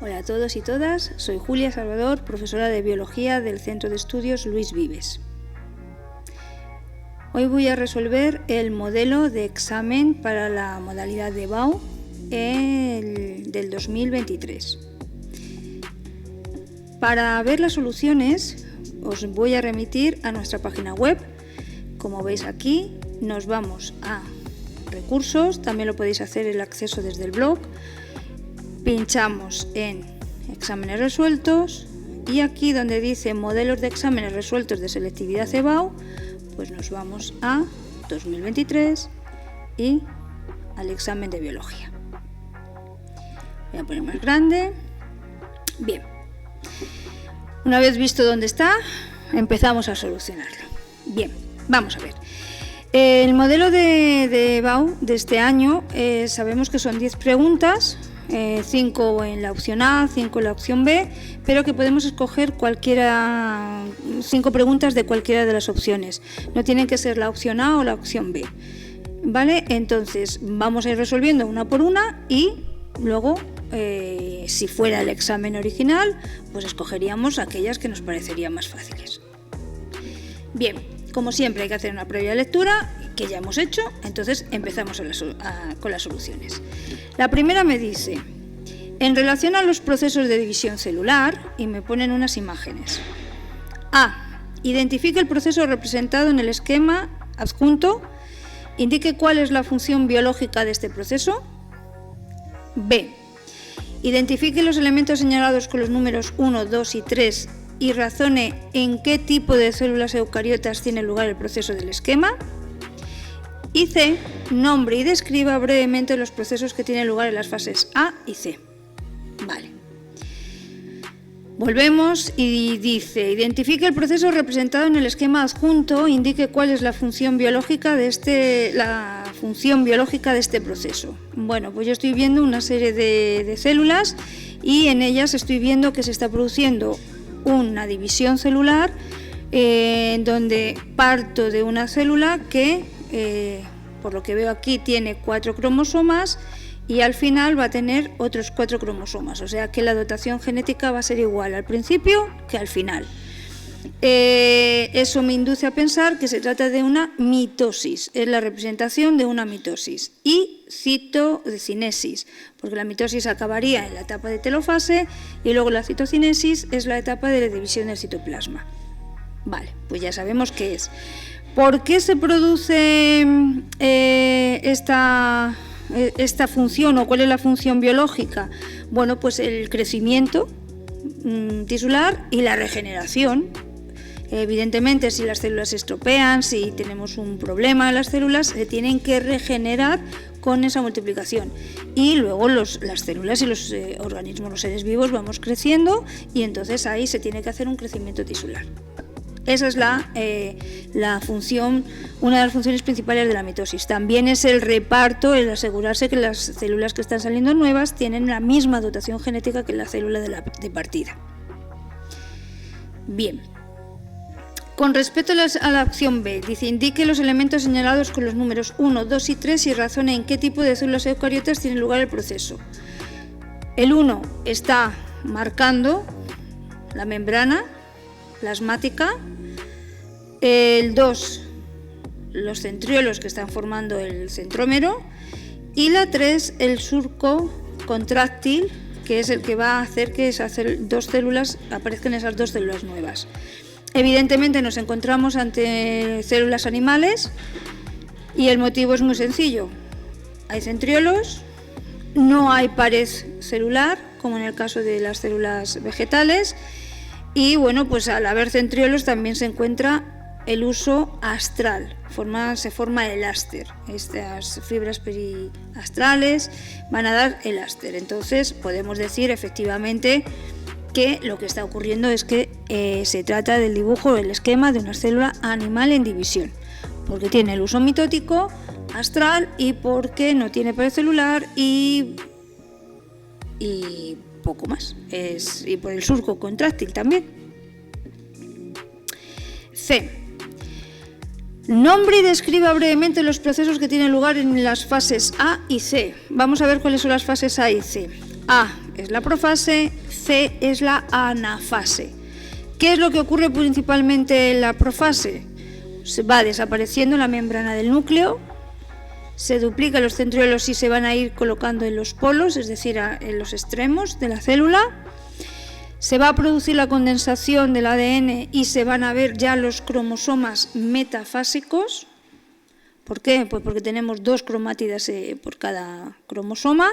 Hola a todos y todas, soy Julia Salvador, profesora de Biología del Centro de Estudios Luis Vives. Hoy voy a resolver el modelo de examen para la modalidad de BAU del 2023. Para ver las soluciones os voy a remitir a nuestra página web. Como veis aquí, nos vamos a recursos, también lo podéis hacer el acceso desde el blog. Pinchamos en exámenes resueltos y aquí donde dice modelos de exámenes resueltos de selectividad EBAU, pues nos vamos a 2023 y al examen de biología. Voy a poner más grande. Bien, una vez visto dónde está, empezamos a solucionarlo. Bien, vamos a ver. El modelo de EBAU de este año sabemos que son 10 preguntas. 5 en la opción A, 5 en la opción B, pero que podemos escoger 5 preguntas de cualquiera de las opciones. No tienen que ser la opción A o la opción B. ¿Vale? Entonces vamos a ir resolviendo una por una y luego, si fuera el examen original, pues escogeríamos aquellas que nos parecerían más fáciles. Bien, como siempre hay que hacer una previa lectura que ya hemos hecho, entonces empezamos con las soluciones. La primera me dice, en relación a los procesos de división celular, y me ponen unas imágenes. A. Identifique el proceso representado en el esquema adjunto, indique cuál es la función biológica de este proceso. B. Identifique los elementos señalados con los números 1, 2 y 3 y razone en qué tipo de células eucariotas tiene lugar el proceso del esquema. Y C, nombre y describa brevemente los procesos que tienen lugar en las fases A y C. Vale. Volvemos y dice, identifique el proceso representado en el esquema adjunto, indique cuál es la función biológica de este proceso. Bueno, pues yo estoy viendo una serie de células y en ellas estoy viendo que se está produciendo una división celular donde parto de una célula que por lo que veo aquí tiene 4 cromosomas y al final va a tener otros 4 cromosomas, o sea que la dotación genética va a ser igual al principio que al final. Eso me induce a pensar que se trata de una mitosis, es la representación de una mitosis y citocinesis, porque la mitosis acabaría en la etapa de telofase y luego la citocinesis es la etapa de la división del citoplasma. Vale, pues ya sabemos qué es. ¿Por qué se produce esta función o cuál es la función biológica? Bueno, pues el crecimiento tisular y la regeneración. Evidentemente, si las células se estropean, si tenemos un problema en las células, se tienen que regenerar con esa multiplicación. Y luego las células y los organismos, los seres vivos, vamos creciendo y entonces ahí se tiene que hacer un crecimiento tisular. Esa es la función, una de las funciones principales de la mitosis. También es el reparto, el asegurarse que las células que están saliendo nuevas tienen la misma dotación genética que la célula de partida. Bien. Con respecto a la opción B, dice, indique los elementos señalados con los números 1, 2 y 3 y razone en qué tipo de células eucariotas tiene lugar el proceso. El 1 está marcando la membrana plasmática, el 2 los centriolos que están formando el centrómero y la 3 el surco contráctil, que es el que va a hacer que esas dos células aparezcan esas dos células nuevas. Evidentemente nos encontramos ante células animales y el motivo es muy sencillo. Hay centriolos, no hay pared celular como en el caso de las células vegetales. Y bueno, pues al haber centriolos también se encuentra el uso astral, se forma el áster. Estas fibras periastrales van a dar el áster. Entonces podemos decir efectivamente que lo que está ocurriendo es que se trata del dibujo, el esquema de una célula animal en división, porque tiene el uso mitótico astral y porque no tiene pared celular y poco más, y por el surco contráctil también. C. Nombre y describa brevemente los procesos que tienen lugar en las fases A y C. Vamos a ver cuáles son las fases A y C. A. es la profase, C es la anafase. ¿Qué es lo que ocurre principalmente en la profase? Se va desapareciendo la membrana del núcleo, se duplican los centriolos y se van a ir colocando en los polos, es decir, en los extremos de la célula. Se va a producir la condensación del ADN y se van a ver ya los cromosomas metafásicos. ¿Por qué? Pues porque tenemos 2 cromátidas por cada cromosoma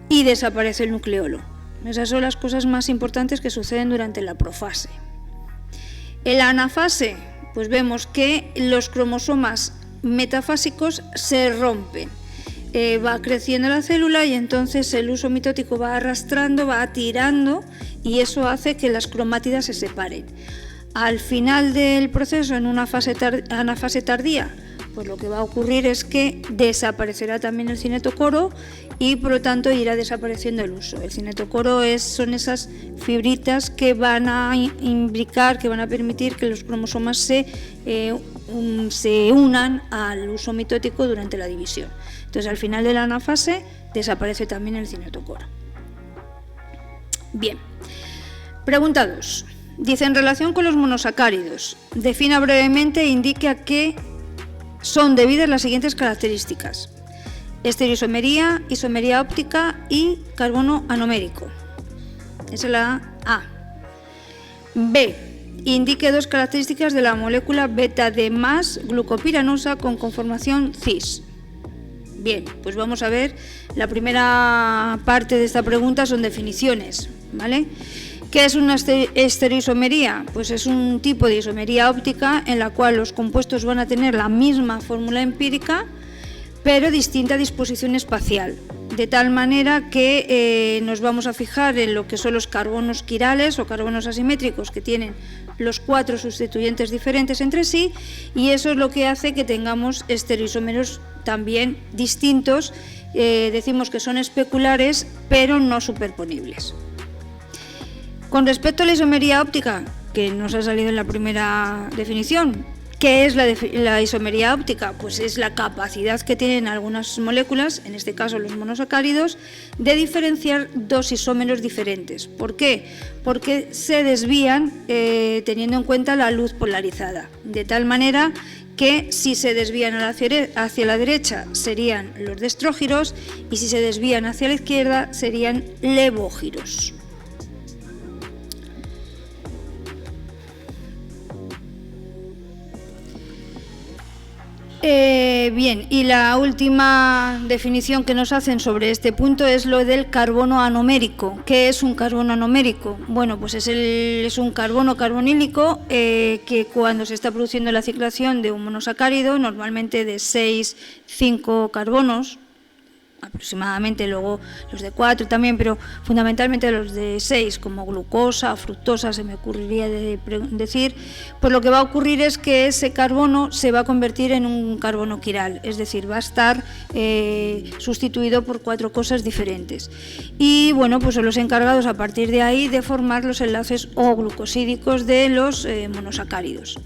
y desaparece el nucleolo. Esas son las cosas más importantes que suceden durante la profase. En la anafase, pues vemos que los cromosomas metafásicos se rompen. Va creciendo la célula y entonces el huso mitótico va arrastrando, va tirando y eso hace que las cromátidas se separen. Al final del proceso, en una anafase tardía, pues lo que va a ocurrir es que desaparecerá también el cinetocoro y por lo tanto irá desapareciendo el huso. El cinetocoro son esas fibritas que van a imbricar, que van a permitir que los cromosomas se unan al huso mitótico durante la división. Entonces, al final de la anafase desaparece también el cinetocoro. Bien. Pregunta 2. Dice, en relación con los monosacáridos, defina brevemente e indique a qué son debidas las siguientes características: estereoisomería, isomería óptica y carbono anomérico. Esa es la A. B. Indique 2 características de la molécula beta-D+-glucopiranosa con conformación cis. Bien, pues vamos a ver, la primera parte de esta pregunta son definiciones, ¿vale? ¿Qué es una estereoisomería? Pues es un tipo de isomería óptica en la cual los compuestos van a tener la misma fórmula empírica, pero distinta disposición espacial, de tal manera que nos vamos a fijar en lo que son los carbonos quirales o carbonos asimétricos, que tienen los 4 sustituyentes diferentes entre sí, y eso es lo que hace que tengamos estereoisómeros también distintos. Decimos que son especulares, pero no superponibles. Con respecto a la isomería óptica, que nos ha salido en la primera definición, ¿qué es la isomería óptica? Pues es la capacidad que tienen algunas moléculas, en este caso los monosacáridos, de diferenciar 2 isómeros diferentes. ¿Por qué? Porque se desvían teniendo en cuenta la luz polarizada, de tal manera que si se desvían hacia la derecha serían los destrógiros y si se desvían hacia la izquierda serían levógiros. Bien, y la última definición que nos hacen sobre este punto es lo del carbono anomérico. ¿Qué es un carbono anomérico? Bueno, pues es un carbono carbonílico que cuando se está produciendo la ciclación de un monosacárido, normalmente de 5 carbonos, aproximadamente, luego los de 4 también, pero fundamentalmente los de 6, como glucosa o fructosa, se me ocurriría decir, pues lo que va a ocurrir es que ese carbono se va a convertir en un carbono quiral, es decir, va a estar sustituido por 4 cosas diferentes. Y bueno, pues son los encargados a partir de ahí de formar los enlaces O-glucosídicos de los monosacáridos.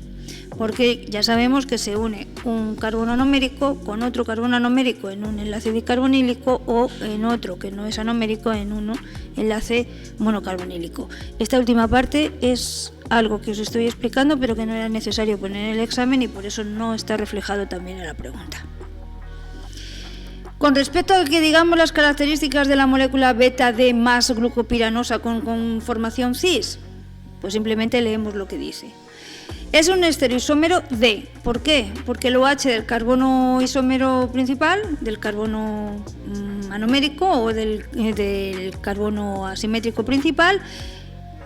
Porque ya sabemos que se une un carbono anomérico con otro carbono anomérico en un enlace dicarbonílico o en otro que no es anomérico en un enlace monocarbonílico. Esta última parte es algo que os estoy explicando, pero que no era necesario poner en el examen y por eso no está reflejado también en la pregunta. Con respecto a que digamos las características de la molécula beta-D más glucopiranosa con conformación cis, pues simplemente leemos lo que dice. Es un estereoisómero D. ¿Por qué? Porque el OH del carbono isómero principal, del carbono anomérico o del carbono asimétrico principal,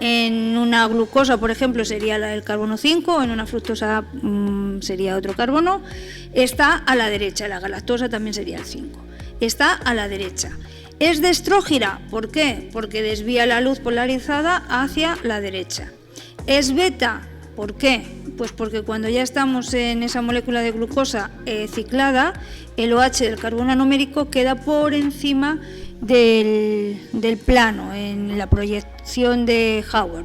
en una glucosa, por ejemplo, sería la del carbono 5, en una fructosa sería otro carbono, está a la derecha, la galactosa también sería el 5, está a la derecha. Es destrógira, ¿por qué? Porque desvía la luz polarizada hacia la derecha. Es beta, ¿por qué? Pues porque cuando ya estamos en esa molécula de glucosa ciclada, el OH del carbono anomérico queda por encima del plano en la proyección de Howard.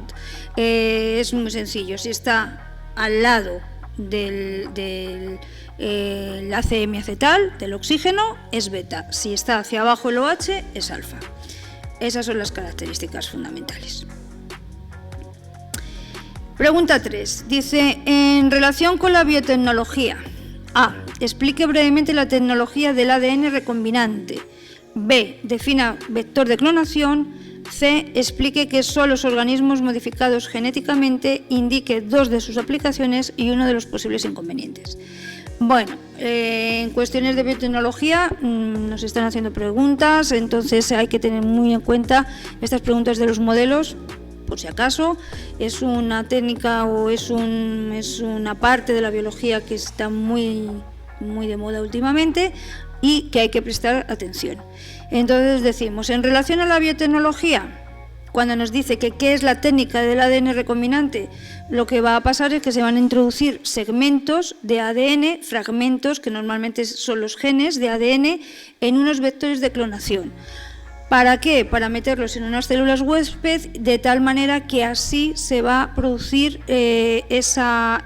Es muy sencillo, si está al lado del ACM acetal, del oxígeno, es beta. Si está hacia abajo el OH, es alfa. Esas son las características fundamentales. Pregunta 3. Dice, en relación con la biotecnología, A. Explique brevemente la tecnología del ADN recombinante. B. Defina vector de clonación. C. Explique qué son los organismos modificados genéticamente, indique 2 de sus aplicaciones y 1 de los posibles inconvenientes. Bueno, en cuestiones de biotecnología nos están haciendo preguntas, entonces hay que tener muy en cuenta estas preguntas de los modelos, por si acaso. Es una técnica o es una parte de la biología que está muy de moda últimamente y que hay que prestar atención. Entonces decimos, en relación a la biotecnología, cuando nos dice que qué es la técnica del ADN recombinante, lo que va a pasar es que se van a introducir segmentos de ADN, fragmentos que normalmente son los genes de ADN, en unos vectores de clonación. ¿Para qué? Para meterlos en unas células huésped de tal manera que así se va a producir esa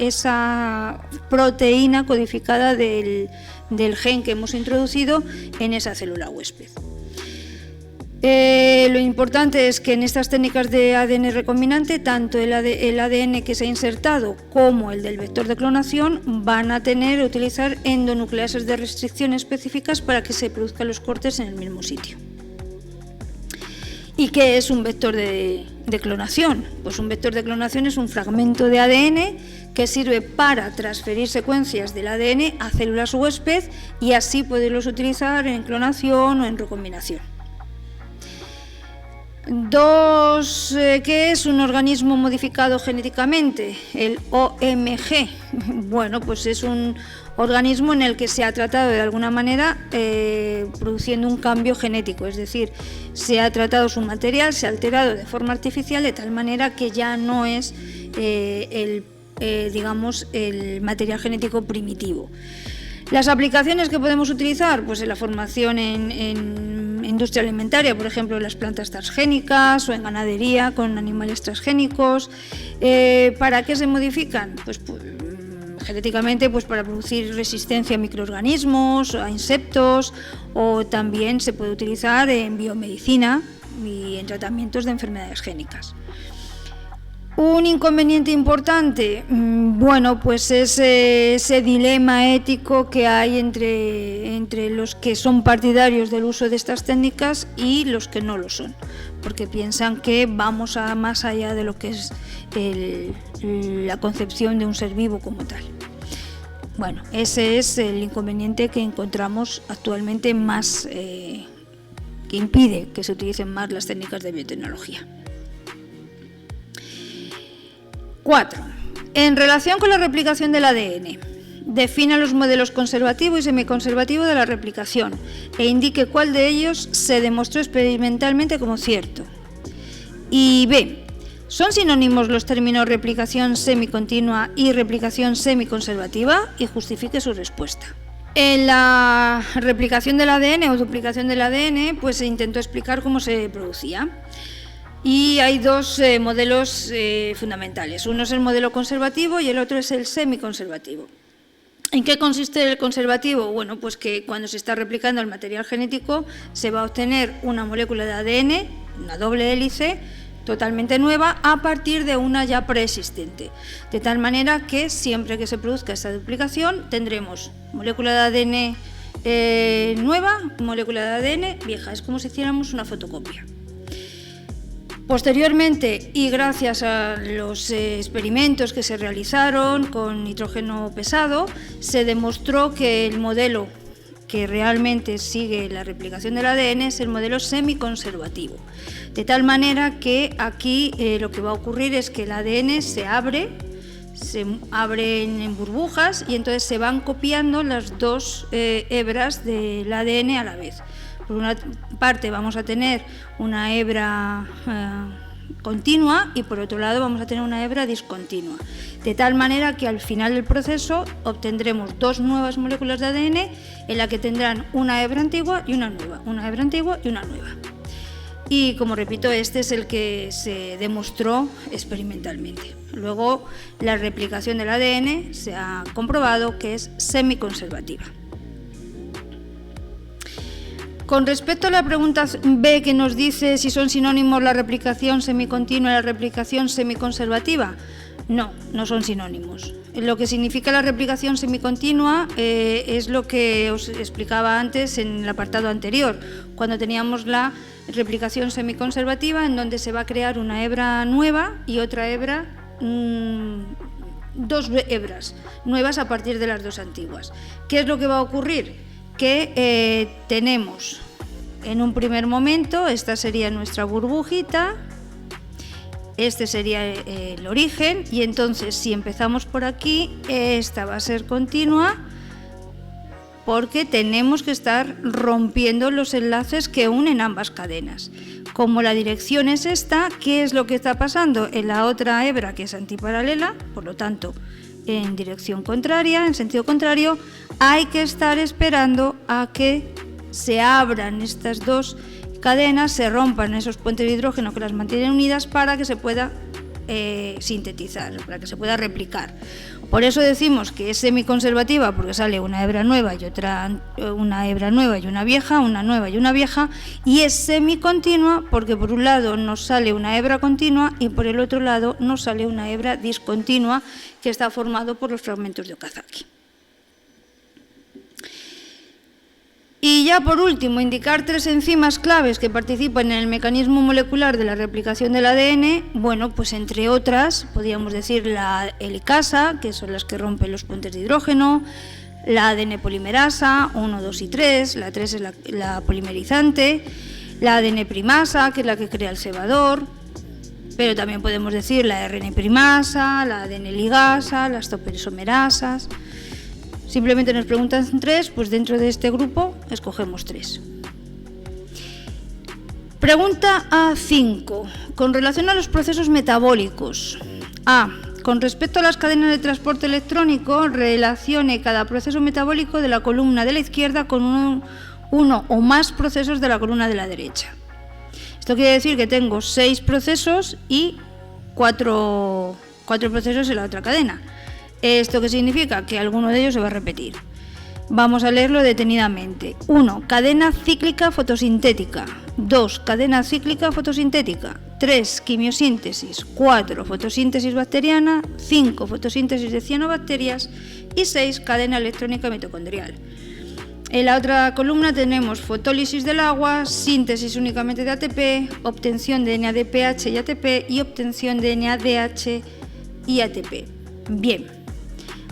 proteína codificada del gen que hemos introducido en esa célula huésped. Lo importante es que en estas técnicas de ADN recombinante, tanto el ADN que se ha insertado como el del vector de clonación van a utilizar endonucleases de restricción específicas para que se produzcan los cortes en el mismo sitio. ¿Y qué es un vector de clonación? Pues un vector de clonación es un fragmento de ADN que sirve para transferir secuencias del ADN a células huésped y así poderlos utilizar en clonación o en recombinación. 2. ¿Qué es un organismo modificado genéticamente? El OMG. Bueno, pues es un organismo en el que se ha tratado de alguna manera produciendo un cambio genético, es decir, se ha tratado su material, se ha alterado de forma artificial de tal manera que ya no es el material genético primitivo. Las aplicaciones que podemos utilizar, pues en la formación en industria alimentaria, por ejemplo, en las plantas transgénicas o en ganadería con animales transgénicos. ¿Para qué se modifican? Pues genéticamente, pues para producir resistencia a microorganismos, a insectos, o también se puede utilizar en biomedicina y en tratamientos de enfermedades génicas. Un inconveniente importante, bueno, pues es ese dilema ético que hay entre los que son partidarios del uso de estas técnicas y los que no lo son, porque piensan que vamos más allá de lo que es la concepción de un ser vivo como tal. Bueno, ese es el inconveniente que encontramos actualmente más, que impide que se utilicen más las técnicas de biotecnología. 4. En relación con la replicación del ADN, defina los modelos conservativo y semiconservativo de la replicación e indique cuál de ellos se demostró experimentalmente como cierto. Y B. ¿Son sinónimos los términos replicación semicontinua y replicación semiconservativa? Y justifique su respuesta. En la replicación del ADN o duplicación del ADN, pues se intentó explicar cómo se producía. Y hay 2 modelos fundamentales. Uno es el modelo conservativo y el otro es el semiconservativo. ¿En qué consiste el conservativo? Bueno, pues que cuando se está replicando el material genético se va a obtener una molécula de ADN, una doble hélice, totalmente nueva a partir de una ya preexistente. De tal manera que siempre que se produzca esta duplicación tendremos molécula de ADN nueva, molécula de ADN vieja. Es como si hiciéramos una fotocopia. Posteriormente, y gracias a los experimentos que se realizaron con nitrógeno pesado, se demostró que el modelo que realmente sigue la replicación del ADN es el modelo semiconservativo. De tal manera que aquí lo que va a ocurrir es que el ADN se abre en burbujas y entonces se van copiando las 2 hebras del ADN a la vez. Por una parte vamos a tener una hebra continua y por otro lado vamos a tener una hebra discontinua. De tal manera que al final del proceso obtendremos 2 nuevas moléculas de ADN en la que tendrán una hebra antigua y una nueva, una hebra antigua y una nueva. Y como repito, este es el que se demostró experimentalmente. Luego, la replicación del ADN se ha comprobado que es semiconservativa. Con respecto a la pregunta B, que nos dice si son sinónimos la replicación semicontinua y la replicación semiconservativa, no, no son sinónimos. Lo que significa la replicación semicontinua es lo que os explicaba antes en el apartado anterior, cuando teníamos la replicación semiconservativa, en donde se va a crear una hebra nueva y otra hebra, dos hebras nuevas a partir de las dos antiguas. ¿Qué es lo que va a ocurrir? Que tenemos en un primer momento, esta sería nuestra burbujita, este sería el origen, y entonces si empezamos por aquí, esta va a ser continua porque tenemos que estar rompiendo los enlaces que unen ambas cadenas. Como la dirección es esta, ¿qué es lo que está pasando? En la otra hebra, que es antiparalela, por lo tanto en dirección contraria, en sentido contrario, hay que estar esperando a que se abran estas dos cadenas, se rompan esos puentes de hidrógeno que las mantienen unidas para que se pueda sintetizar, para que se pueda replicar. Por eso decimos que es semiconservativa, porque sale una hebra nueva y otra, una hebra nueva y una vieja, una nueva y una vieja, y es semicontinua porque por un lado nos sale una hebra continua y por el otro lado nos sale una hebra discontinua que está formado por los fragmentos de Okazaki. Y ya por último, indicar 3 enzimas claves que participan en el mecanismo molecular de la replicación del ADN. Bueno, pues entre otras, podríamos decir la helicasa, que son las que rompen los puentes de hidrógeno, la ADN polimerasa, 1, 2 y 3, la 3 es la polimerizante, la ADN primasa, que es la que crea el cebador, pero también podemos decir la RN primasa, la ADN ligasa, las topoisomerasas. Simplemente nos preguntan 3, pues dentro de este grupo escogemos 3. Pregunta A5. Con relación a los procesos metabólicos. A. Con respecto a las cadenas de transporte electrónico, relacione cada proceso metabólico de la columna de la izquierda con uno o más procesos de la columna de la derecha. Esto quiere decir que tengo 6 procesos y 4 procesos en la otra cadena. ¿Esto qué significa? Que alguno de ellos se va a repetir. Vamos a leerlo detenidamente. 1. Cadena cíclica fotosintética. 2. Cadena cíclica fotosintética. 3. Quimiosíntesis. 4. Fotosíntesis bacteriana. 5. Fotosíntesis de cianobacterias. Y 6. Cadena electrónica mitocondrial. En la otra columna tenemos fotólisis del agua, síntesis únicamente de ATP, obtención de NADPH y ATP y obtención de NADH y ATP. Bien.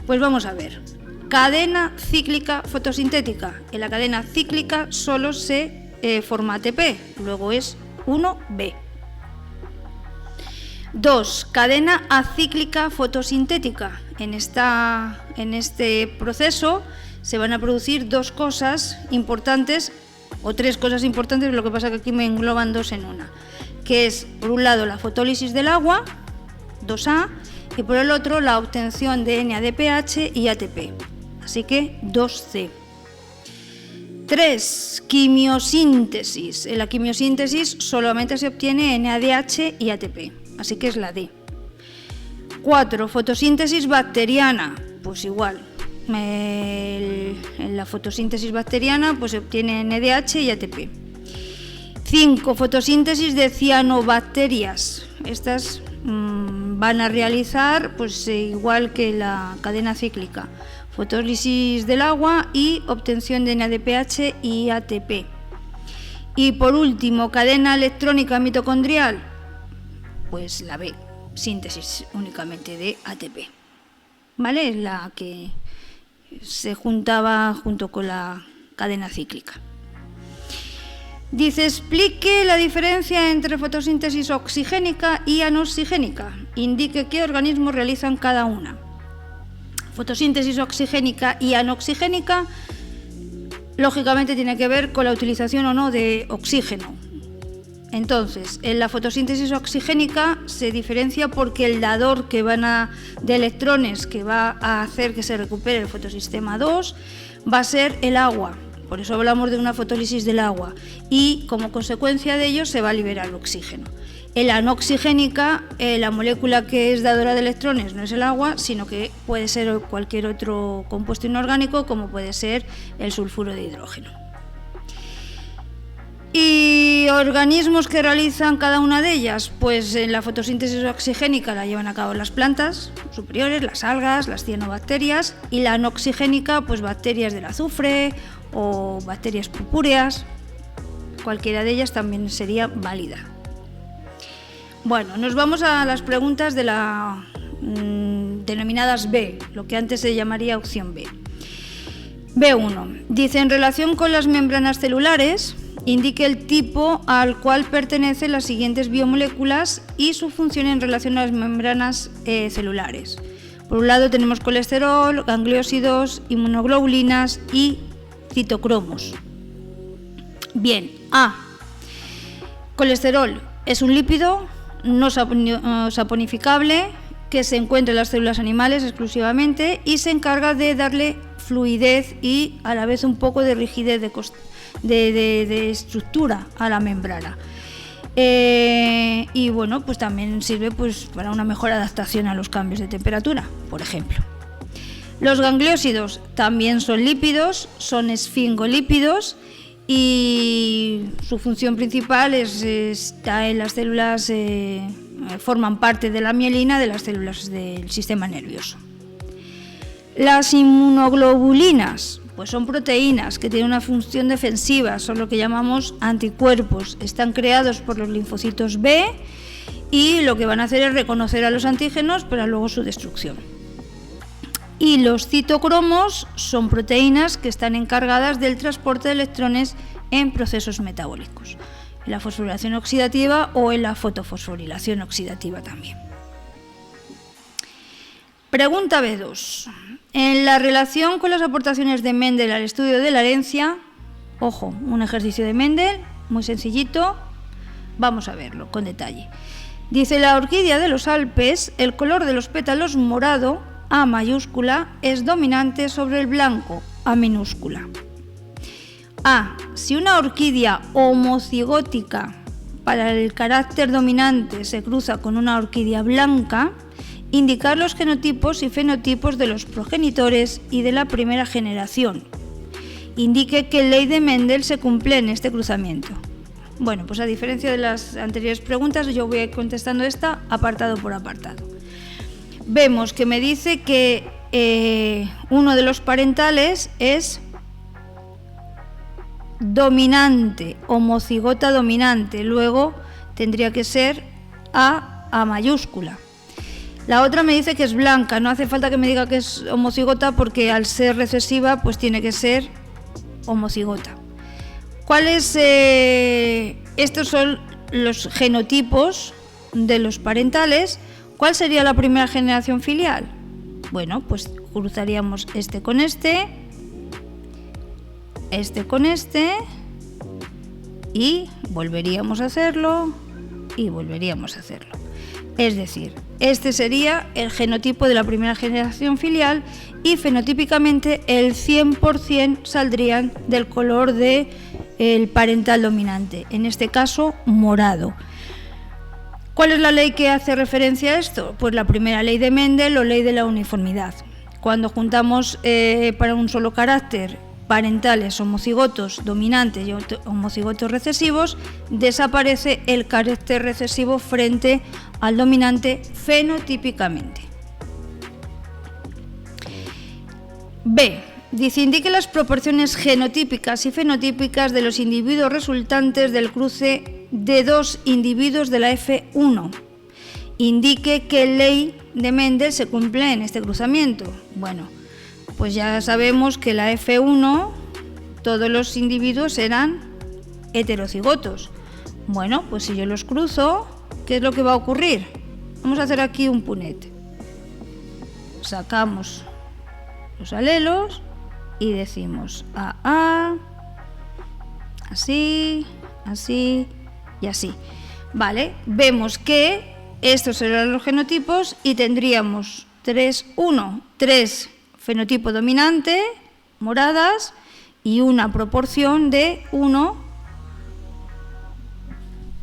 Pues vamos a ver, cadena cíclica fotosintética. En la cadena cíclica solo se forma ATP, luego es 1B. 2. Cadena acíclica fotosintética. En este proceso se van a producir 2 cosas importantes, o 3 cosas importantes, lo que pasa que aquí me engloban 2 en una, que es, por un lado, la fotólisis del agua, 2A, y por el otro la obtención de NADPH y ATP, así que 2C. 3. Quimiosíntesis. En la quimiosíntesis solamente se obtiene NADH y ATP, así que es la D. 4. Fotosíntesis bacteriana, pues igual. En la fotosíntesis bacteriana pues se obtiene NADH y ATP. 5. Fotosíntesis de cianobacterias. Estas van a realizar pues igual que la cadena cíclica, fotólisis del agua y obtención de NADPH y ATP. Y por último, cadena electrónica mitocondrial, pues la B, síntesis únicamente de ATP, ¿vale? Es la que se juntaba junto con la cadena cíclica. Dice, explique la diferencia entre fotosíntesis oxigénica y anoxigénica. Indique qué organismos realizan cada una. Fotosíntesis oxigénica y anoxigénica, lógicamente tiene que ver con la utilización o no de oxígeno. Entonces, en la fotosíntesis oxigénica se diferencia porque el dador de electrones que va a hacer que se recupere el fotosistema 2 va a ser el agua. Por eso hablamos de una fotólisis del agua y como consecuencia de ello se va a liberar el oxígeno. En la anoxigénica, la molécula que es dadora de electrones no es el agua, sino que puede ser cualquier otro compuesto inorgánico, como puede ser el sulfuro de hidrógeno. ¿Y organismos que realizan cada una de ellas? Pues la fotosíntesis oxigénica la llevan a cabo las plantas superiores, las algas, las cianobacterias, y la anoxigénica, pues bacterias del azufre o bacterias purpúreas. Cualquiera de ellas también sería válida. Bueno, nos vamos a las preguntas de la denominadas B, lo que antes se llamaría opción B. B1. Dice, en relación con las membranas celulares, indique el tipo al cual pertenecen las siguientes biomoléculas y su función en relación a las membranas celulares. Por un lado tenemos colesterol, gangliósidos, inmunoglobulinas y citocromos. Bien, A. Colesterol es un lípido no saponificable que se encuentra en las células animales exclusivamente y se encarga de darle fluidez y a la vez un poco de rigidez de estructura a la membrana. Y bueno, pues también sirve pues para una mejor adaptación a los cambios de temperatura, por ejemplo. Los gangliósidos también son lípidos, son esfingolípidos y su función principal está en las células, forman parte de la mielina de las células del sistema nervioso. Las inmunoglobulinas pues son proteínas que tienen una función defensiva, son lo que llamamos anticuerpos. Están creados por los linfocitos B y lo que van a hacer es reconocer a los antígenos para luego su destrucción. Y los citocromos son proteínas que están encargadas del transporte de electrones en procesos metabólicos, en la fosforilación oxidativa o en la fotofosforilación oxidativa también. Pregunta B2. En la relación con las aportaciones de Mendel al estudio de la herencia, ojo, un ejercicio de Mendel, muy sencillito, vamos a verlo con detalle. Dice, la orquídea de los Alpes, el color de los pétalos morado, A mayúscula, es dominante sobre el blanco, A minúscula. A. Si una orquídea homocigótica para el carácter dominante se cruza con una orquídea blanca, indicar los genotipos y fenotipos de los progenitores y de la primera generación. Indique qué ley de Mendel se cumple en este cruzamiento. Bueno, pues a diferencia de las anteriores preguntas, yo voy a ir contestando esta apartado por apartado. Vemos que me dice que uno de los parentales es dominante, homocigota dominante, luego tendría que ser A mayúscula. La otra me dice que es blanca, no hace falta que me diga que es homocigota porque al ser recesiva pues tiene que ser homocigota. ¿Cuáles? Estos son los genotipos de los parentales. ¿Cuál sería la primera generación filial? Bueno, pues cruzaríamos este con este con este y volveríamos a hacerlo y volveríamos a hacerlo. Es decir, este sería el genotipo de la primera generación filial y fenotípicamente el 100% saldrían del color del parental dominante, en este caso morado. ¿Cuál es la ley que hace referencia a esto? Pues la primera ley de Mendel o ley de la uniformidad. Cuando juntamos para un solo carácter parentales homocigotos dominantes y homocigotos recesivos, desaparece el carácter recesivo frente al dominante fenotípicamente. B. Dice, indique las proporciones genotípicas y fenotípicas de los individuos resultantes del cruce de dos individuos de la F1. Indique qué ley de Mendel se cumple en este cruzamiento. Bueno, pues ya sabemos que la F1, todos los individuos eran heterocigotos. Bueno, pues si yo los cruzo, ¿qué es lo que va a ocurrir? Vamos a hacer aquí un punet. Sacamos los alelos y decimos AA, así, así y así. Vale, vemos que estos serán los genotipos y tendríamos 3 fenotipo dominante, moradas, y una proporción de 1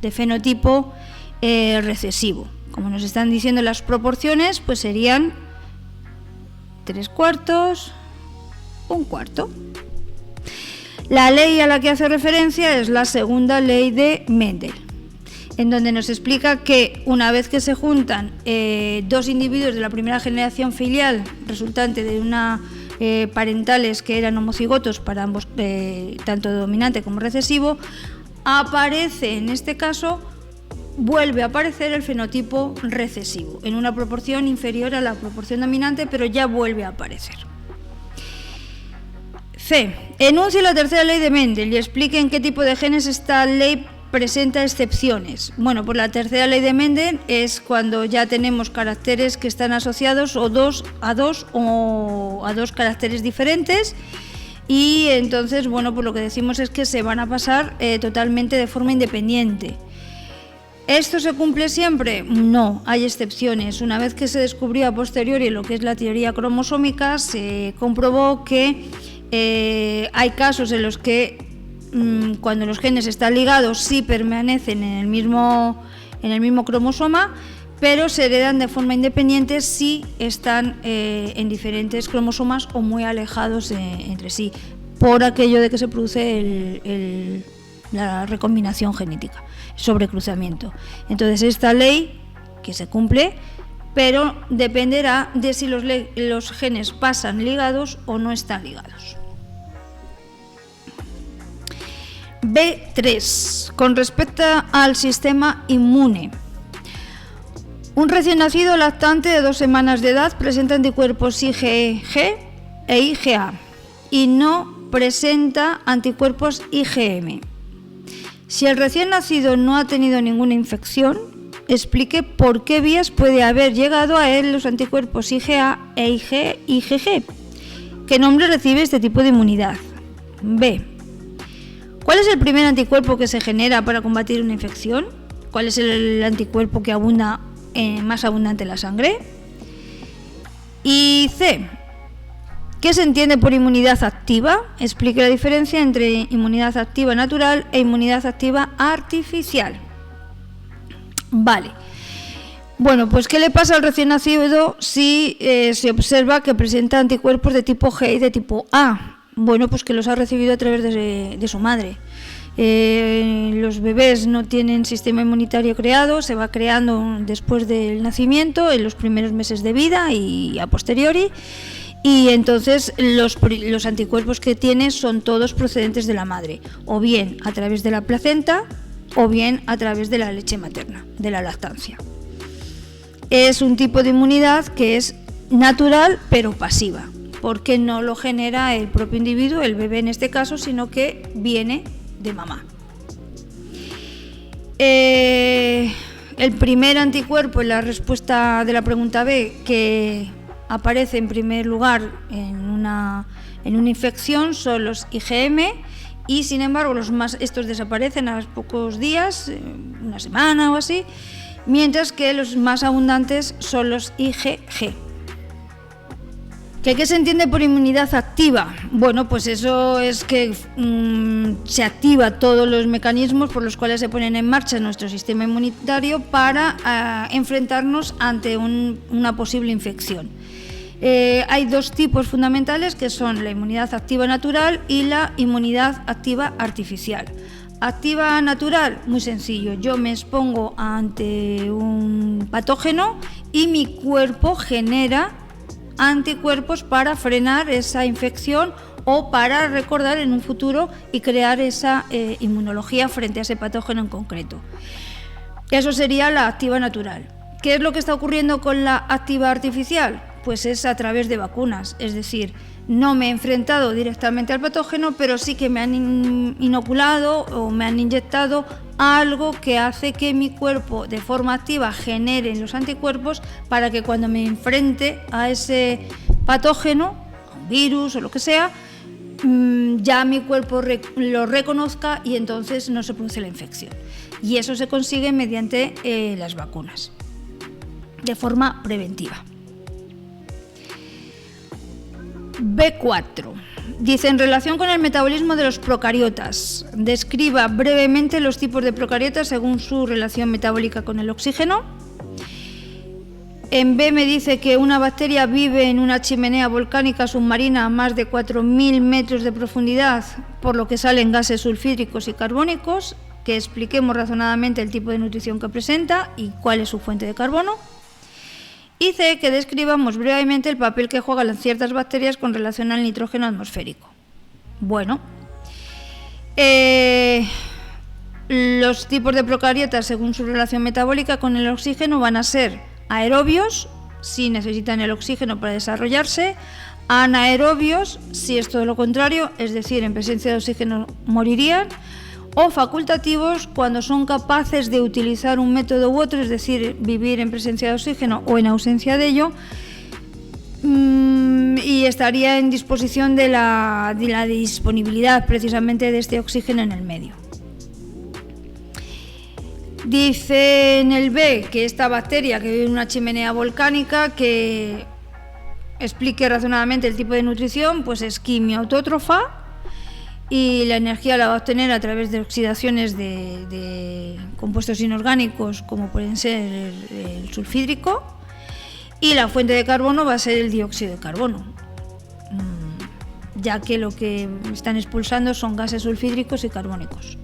de fenotipo recesivo. Como nos están diciendo las proporciones, pues serían 3/4, 1/4. La ley a la que hace referencia es la segunda ley de Mendel, en donde nos explica que una vez que se juntan dos individuos de la primera generación filial resultante de una parentales que eran homocigotos para ambos, tanto dominante como recesivo, aparece en este caso, vuelve a aparecer el fenotipo recesivo en una proporción inferior a la proporción dominante, pero ya vuelve a aparecer. C. Enuncie la tercera ley de Mendel y explique en qué tipo de genes esta ley presenta excepciones. Bueno, pues la tercera ley de Mendel es cuando ya tenemos caracteres que están asociados a dos caracteres diferentes, y entonces, bueno, pues lo que decimos es que se van a pasar totalmente de forma independiente. ¿Esto se cumple siempre? No, hay excepciones. Una vez que se descubrió a posteriori lo que es la teoría cromosómica, se comprobó que hay casos en los que cuando los genes están ligados sí permanecen en el mismo cromosoma, pero se heredan de forma independiente si están en diferentes cromosomas o muy alejados entre sí, por aquello de que se produce la recombinación genética, sobrecruzamiento. Entonces esta ley que se cumple, pero dependerá de si los genes pasan ligados o no están ligados. B3. Con respecto al sistema inmune. Un recién nacido lactante de 2 semanas de edad presenta anticuerpos IgG e IgA y no presenta anticuerpos IgM. Si el recién nacido no ha tenido ninguna infección, explique por qué vías puede haber llegado a él los anticuerpos IgA e IgG. ¿Qué nombre recibe este tipo de inmunidad? B. ¿Cuál es el primer anticuerpo que se genera para combatir una infección? ¿Cuál es el anticuerpo que abunda más abundante en la sangre? Y C. ¿Qué se entiende por inmunidad activa? Explique la diferencia entre inmunidad activa natural e inmunidad activa artificial. Vale. Bueno, pues ¿qué le pasa al recién nacido si se observa que presenta anticuerpos de tipo G y de tipo A? Bueno, pues que los ha recibido a través de su madre. Los bebés no tienen sistema inmunitario creado, se va creando después del nacimiento, en los primeros meses de vida y a posteriori, y entonces los anticuerpos que tiene son todos procedentes de la madre, o bien a través de la placenta o bien a través de la leche materna, de la lactancia. Es un tipo de inmunidad que es natural pero pasiva, porque no lo genera el propio individuo, el bebé en este caso, sino que viene de mamá. El primer anticuerpo en la respuesta de la pregunta B que aparece en primer lugar en una infección son los IgM, y sin embargo estos desaparecen a los pocos días, una semana o así, mientras que los más abundantes son los IgG. ¿Qué se entiende por inmunidad activa? Bueno, pues eso es que se activa todos los mecanismos por los cuales se ponen en marcha nuestro sistema inmunitario para enfrentarnos ante una posible infección. Hay dos tipos fundamentales, que son la inmunidad activa natural y la inmunidad activa artificial. Activa natural, muy sencillo, yo me expongo ante un patógeno y mi cuerpo genera anticuerpos para frenar esa infección o para recordar en un futuro y crear esa inmunología frente a ese patógeno en concreto. Eso sería la activa natural. ¿Qué es lo que está ocurriendo con la activa artificial? Pues es a través de vacunas, es decir, no me he enfrentado directamente al patógeno, pero sí que me han inoculado o me han inyectado algo que hace que mi cuerpo de forma activa genere los anticuerpos para que cuando me enfrente a ese patógeno, a un virus o lo que sea, ya mi cuerpo lo reconozca y entonces no se produce la infección. Y eso se consigue mediante las vacunas, de forma preventiva. B4. Dice, en relación con el metabolismo de los procariotas, describa brevemente los tipos de procariotas según su relación metabólica con el oxígeno. En B me dice que una bacteria vive en una chimenea volcánica submarina a más de 4.000 metros de profundidad, por lo que salen gases sulfídricos y carbónicos, que expliquemos razonadamente el tipo de nutrición que presenta y cuál es su fuente de carbono. Y C, que describamos brevemente el papel que juegan ciertas bacterias con relación al nitrógeno atmosférico. Bueno, los tipos de procariotas según su relación metabólica con el oxígeno van a ser aerobios, si necesitan el oxígeno para desarrollarse, anaerobios, si es todo lo contrario, es decir, en presencia de oxígeno morirían, o facultativos, cuando son capaces de utilizar un método u otro, es decir, vivir en presencia de oxígeno o en ausencia de ello, y estaría en disposición de la disponibilidad precisamente de este oxígeno en el medio. Dice en el B que esta bacteria que vive en una chimenea volcánica, que explique razonadamente el tipo de nutrición, pues es quimioautótrofa y la energía la va a obtener a través de oxidaciones de compuestos inorgánicos como pueden ser el sulfídrico, y la fuente de carbono va a ser el dióxido de carbono, ya que lo que están expulsando son gases sulfídricos y carbónicos.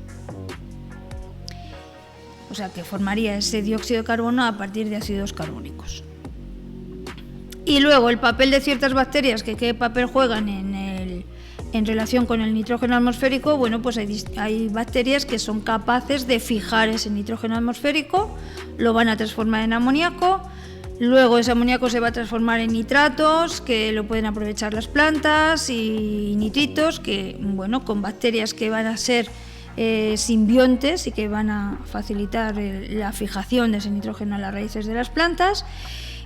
O sea que formaría ese dióxido de carbono a partir de ácidos carbónicos. Y luego el papel de ciertas bacterias, que qué papel juegan en relación con el nitrógeno atmosférico. Bueno, pues hay bacterias que son capaces de fijar ese nitrógeno atmosférico, lo van a transformar en amoníaco, luego ese amoníaco se va a transformar en nitratos, que lo pueden aprovechar las plantas, y nitritos, que bueno, con bacterias que van a ser simbiontes y que van a facilitar la fijación de ese nitrógeno a las raíces de las plantas,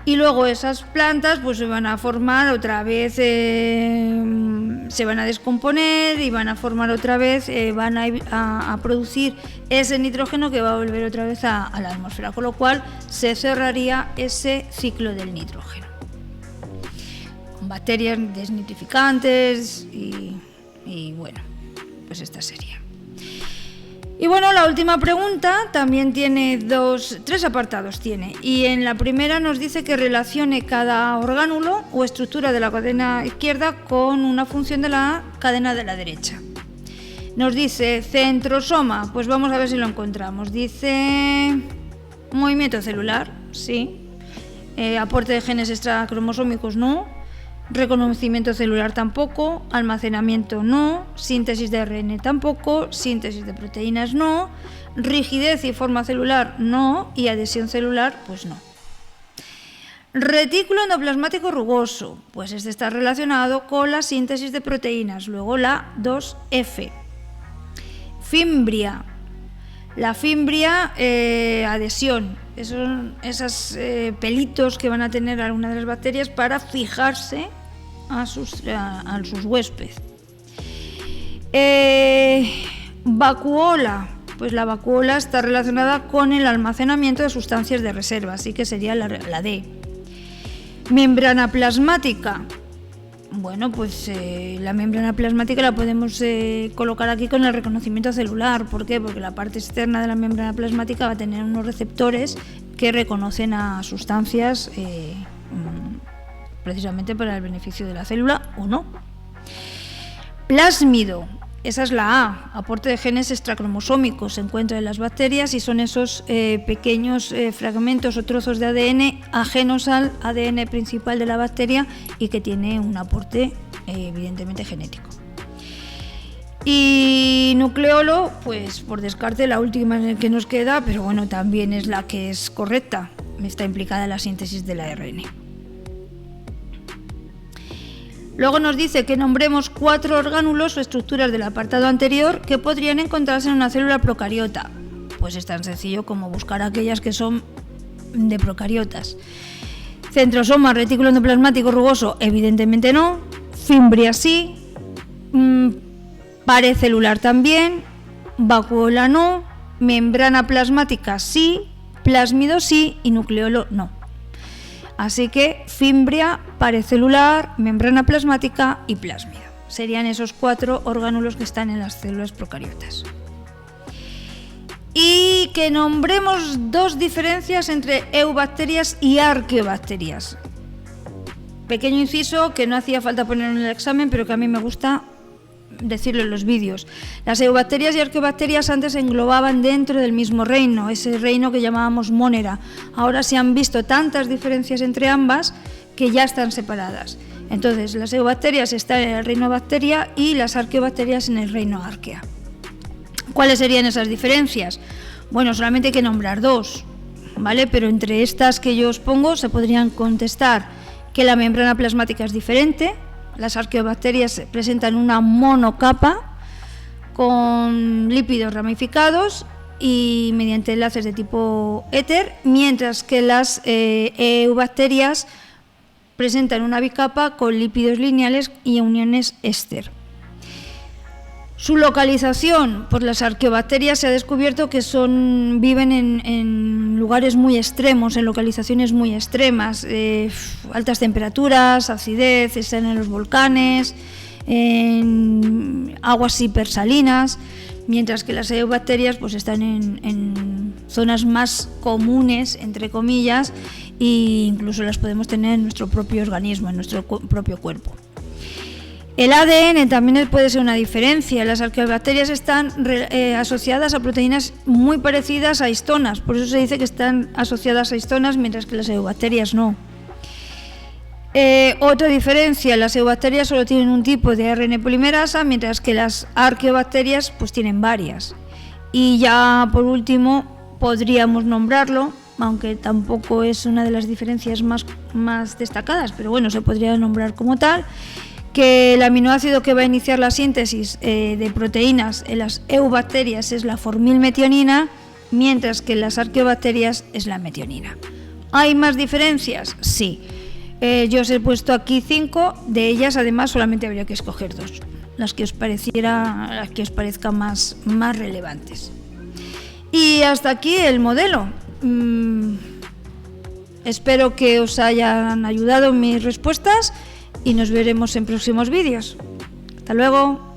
y luego esas plantas pues se van a formar otra vez, se van a descomponer y van a formar otra vez, van a producir ese nitrógeno que va a volver otra vez a la atmósfera, con lo cual se cerraría ese ciclo del nitrógeno con bacterias desnitrificantes y bueno, pues esta sería. Y bueno, la última pregunta también tiene tres apartados tiene, y en la primera nos dice que relacione cada orgánulo o estructura de la cadena izquierda con una función de la cadena de la derecha. Nos dice centrosoma, pues vamos a ver si lo encontramos. Dice movimiento celular, sí. Aporte de genes extracromosómicos, no. Reconocimiento celular tampoco, almacenamiento no, síntesis de ARN tampoco, síntesis de proteínas no, rigidez y forma celular no, y adhesión celular pues no. Retículo endoplasmático rugoso, pues este está relacionado con la síntesis de proteínas, luego la 2F. Fimbria, la fimbria, adhesión, esos pelitos que van a tener algunas de las bacterias para fijarse a sus huéspedes. Vacuola, pues la vacuola está relacionada con el almacenamiento de sustancias de reserva, así que sería la D. Membrana plasmática. Bueno, pues la membrana plasmática la podemos colocar aquí con el reconocimiento celular. ¿Por qué? Porque la parte externa de la membrana plasmática va a tener unos receptores que reconocen a sustancias precisamente para el beneficio de la célula o no. Plásmido, esa es la A, aporte de genes extracromosómicos, se encuentra en las bacterias y son esos pequeños fragmentos o trozos de ADN ajenos al ADN principal de la bacteria y que tiene un aporte evidentemente genético. Y nucleolo, pues por descarte la última que nos queda, pero bueno, también es la que es correcta, está implicada en la síntesis del ARN. Luego nos dice que nombremos 4 orgánulos o estructuras del apartado anterior que podrían encontrarse en una célula procariota. Pues es tan sencillo como buscar aquellas que son de procariotas. Centrosoma, retículo endoplasmático rugoso, evidentemente no. Fimbria sí. Pared celular también. Vacuola no. Membrana plasmática sí. Plásmido sí y nucleolo no. Así que fimbria, pared celular, membrana plasmática y plásmido. Serían esos 4 orgánulos que están en las células procariotas. y que nombremos dos diferencias entre eubacterias y arqueobacterias. Pequeño inciso que no hacía falta poner en el examen, pero que a mí me gusta decirlo en los vídeos. Las eubacterias y arqueobacterias antes se englobaban dentro del mismo reino, ese reino que llamábamos Monera. Ahora se han visto tantas diferencias entre ambas que ya están separadas. Entonces, las eubacterias están en el reino Bacteria y las arqueobacterias en el reino Arquea. ¿Cuáles serían esas diferencias? Bueno, solamente hay que nombrar dos, ¿vale? Pero entre estas que yo os pongo se podrían contestar que la membrana plasmática es diferente. Las arqueobacterias presentan una monocapa con lípidos ramificados y mediante enlaces de tipo éter, mientras que las eubacterias presentan una bicapa con lípidos lineales y uniones éster. Su localización, pues las arqueobacterias se ha descubierto que viven en lugares muy extremos, en localizaciones muy extremas, altas temperaturas, acidez, están en los volcanes, en aguas hipersalinas, mientras que las eubacterias pues están en zonas más comunes, entre comillas, e incluso las podemos tener en nuestro propio organismo, en nuestro propio cuerpo. El ADN también puede ser una diferencia. Las arqueobacterias están asociadas a proteínas muy parecidas a histonas, por eso se dice que están asociadas a histonas, mientras que las eubacterias no. Otra diferencia, las eubacterias solo tienen un tipo de ARN polimerasa, mientras que las arqueobacterias pues tienen varias. Y ya por último podríamos nombrarlo, aunque tampoco es una de las diferencias más destacadas, pero bueno, se podría nombrar como tal, que el aminoácido que va a iniciar la síntesis de proteínas en las eubacterias es la formilmetionina, mientras que en las arqueobacterias es la metionina. ¿Hay más diferencias? Sí. Yo os he puesto aquí 5, de ellas además solamente habría que escoger 2, las que os parezcan más relevantes. Y hasta aquí el modelo. Espero que os hayan ayudado mis respuestas y nos veremos en próximos vídeos. Hasta luego.